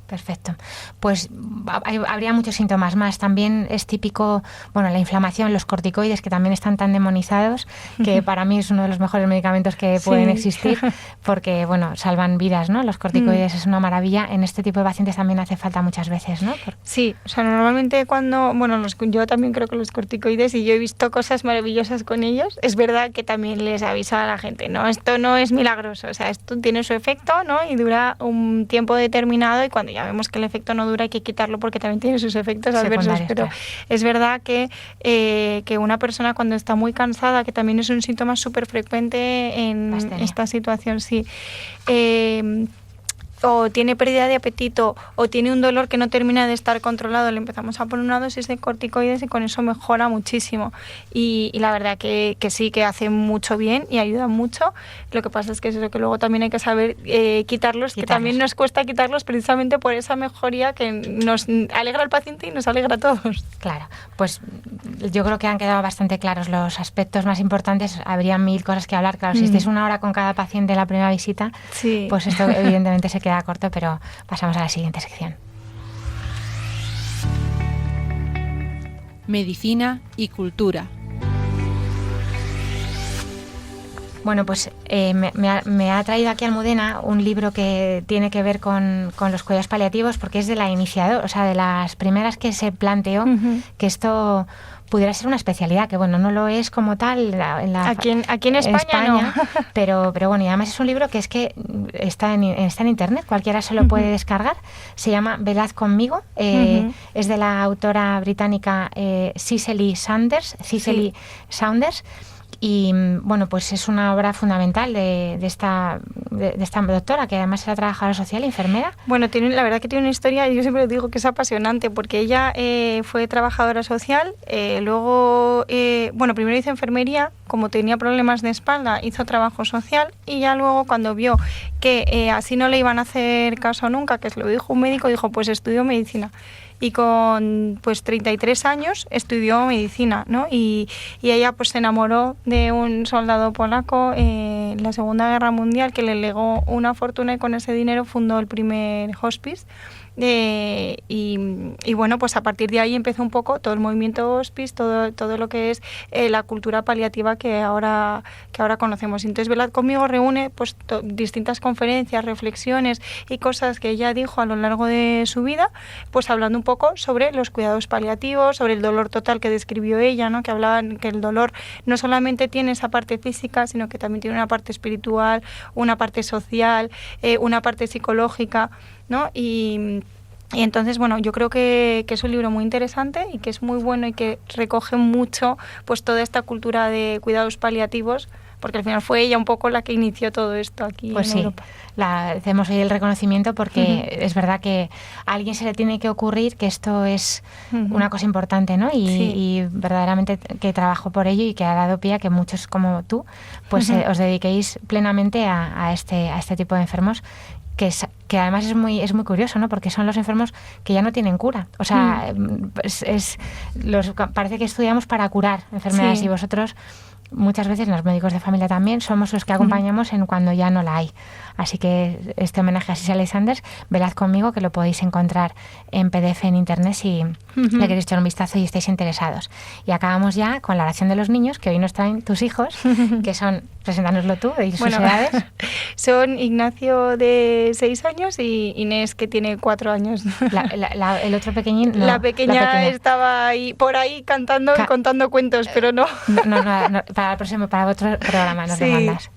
Perfecto. Pues habría muchos síntomas más. También es típico, bueno, la inflamación, los corticoides, que también están tan demonizados, que para mí es uno de los mejores medicamentos que pueden existir, porque, bueno, salvan vidas, ¿no? Los corticoides es una maravilla. En este tipo de pacientes también hace falta muchas veces, ¿no? Sí, o sea, normalmente cuando, bueno, yo también creo que los corticoides, y yo he visto cosas maravillosas con ellos, es verdad que también les avisa a la gente, ¿no? Esto no es milagroso, o sea, esto tiene su efecto, ¿no? Y dura un tiempo determinado y cuando ya vemos que el efecto no dura hay que quitarlo porque también tiene sus efectos adversos, pero es verdad que una persona cuando está muy cansada, que también es un síntoma súper frecuente en esta situación, sí, o tiene pérdida de apetito o tiene un dolor que no termina de estar controlado, le empezamos a poner una dosis de corticoides y con eso mejora muchísimo. Y la verdad que sí, que hace mucho bien y ayuda mucho. Lo que pasa es que es lo que luego también hay que saber quitarlos, que también nos cuesta quitarlos precisamente por esa mejoría que nos alegra al paciente y nos alegra a todos. Claro, pues yo creo que han quedado bastante claros los aspectos más importantes. Habría 1000 cosas que hablar. Claro, si estés una hora con cada paciente en la primera visita, pues esto evidentemente se queda corto, pero pasamos a la siguiente sección. Medicina y cultura. Bueno, pues me ha traído aquí Almudena un libro que tiene que ver con los cuidados paliativos, porque es de la iniciadora, o sea, de las primeras que se planteó que esto pudiera ser una especialidad, que bueno, no lo es como tal aquí en España no. pero bueno, y además es un libro que es que está en internet, cualquiera se lo puede descargar. Se llama Velad conmigo, es de la autora británica Cicely Saunders. Y bueno, pues es una obra fundamental de esta doctora, que además era trabajadora social, enfermera. Bueno, la verdad que tiene una historia, yo siempre digo que es apasionante, porque ella fue trabajadora social, luego, primero hizo enfermería, como tenía problemas de espalda, hizo trabajo social, y ya luego cuando vio que así no le iban a hacer caso nunca, que se lo dijo un médico, dijo, pues estudió medicina. Y con 33 años estudió medicina, ¿no? Y ella pues se enamoró de un soldado polaco en la Segunda Guerra Mundial que le legó una fortuna y con ese dinero fundó el primer hospice. Y bueno, pues a partir de ahí empezó un poco todo el movimiento hospice, todo lo que es la cultura paliativa que ahora conocemos. Entonces, Velad conmigo reúne pues distintas conferencias, reflexiones y cosas que ella dijo a lo largo de su vida, pues hablando un poco sobre los cuidados paliativos, sobre el dolor total que describió ella, ¿no? Que hablaban que el dolor no solamente tiene esa parte física, sino que también tiene una parte espiritual, una parte social, una parte psicológica, ¿no? Y entonces, bueno, yo creo que es un libro muy interesante y que es muy bueno y que recoge mucho pues toda esta cultura de cuidados paliativos, porque al final fue ella un poco la que inició todo esto aquí en Europa. Hacemos hoy el reconocimiento porque es verdad que a alguien se le tiene que ocurrir que esto es una cosa importante, ¿no? Y verdaderamente que trabajo por ello y que ha dado pie a que muchos como tú pues os dediquéis plenamente a este tipo de enfermos, que además es muy curioso, ¿no? Porque son los enfermos que ya no tienen cura. O sea, parece que estudiamos para curar enfermedades y vosotros muchas veces, los médicos de familia también, somos los que acompañamos en cuando ya no la hay. Así que este homenaje a Cicely Saunders, velad conmigo, que lo podéis encontrar en PDF en internet si le queréis echar un vistazo y estáis interesados. Y acabamos ya con la oración de los niños, que hoy nos traen tus hijos, que son, preséntanoslo tú, y sus edades. Son Ignacio de 6 años y Inés, que tiene 4 años. El otro pequeñín. No, la pequeña estaba ahí por ahí cantando y contando cuentos, pero no. Para el próximo, para otro programa nos lo mandas.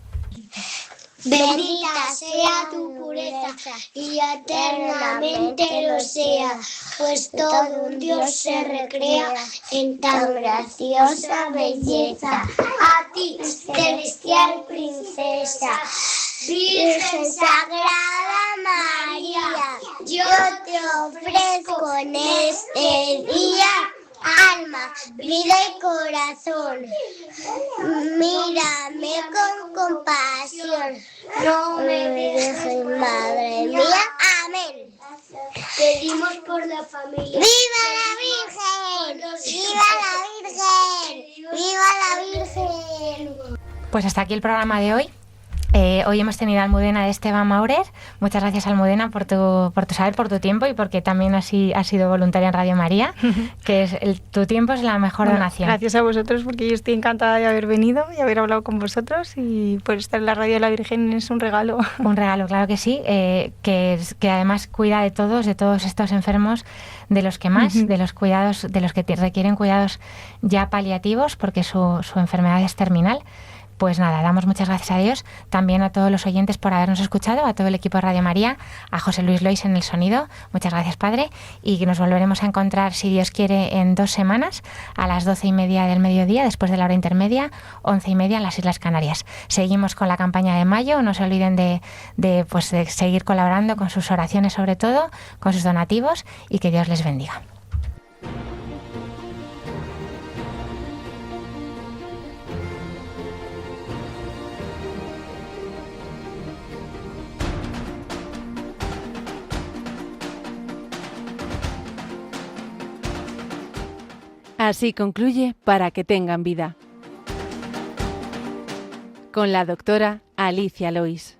Bendita sea tu pureza y eternamente lo sea, pues todo un Dios se recrea en tan graciosa belleza. A ti, celestial princesa, Virgen Sagrada María, yo te ofrezco en este día alma, vida y corazón. Mírame con compasión, no me dejes, Madre mía. Amén. Pedimos por la familia. ¡Viva la Virgen! ¡Viva la Virgen! ¡Viva la Virgen! Pues hasta aquí el programa de hoy. Hoy hemos tenido a Almudena de Esteban Maurer. Muchas gracias, Almudena, por tu saber, por tu tiempo y porque también has sido voluntaria en Radio María, que tu tiempo es la mejor donación. Gracias a vosotros, porque yo estoy encantada de haber venido y haber hablado con vosotros, y por estar en la Radio de la Virgen es un regalo. Un regalo, claro que sí, que además cuida de todos estos enfermos, de los que más, de los cuidados, de los que requieren cuidados ya paliativos, porque su enfermedad es terminal. Pues nada, damos muchas gracias a Dios, también a todos los oyentes por habernos escuchado, a todo el equipo de Radio María, a José Luis Lois en el sonido. Muchas gracias, Padre, y nos volveremos a encontrar, si Dios quiere, en 2 semanas, a las 12:30 del mediodía, después de la hora intermedia, 11:30 en las Islas Canarias. Seguimos con la campaña de mayo, no se olviden de seguir colaborando con sus oraciones, sobre todo, con sus donativos, y que Dios les bendiga. Así concluye Para que tengan vida, con la doctora Alicia Lois.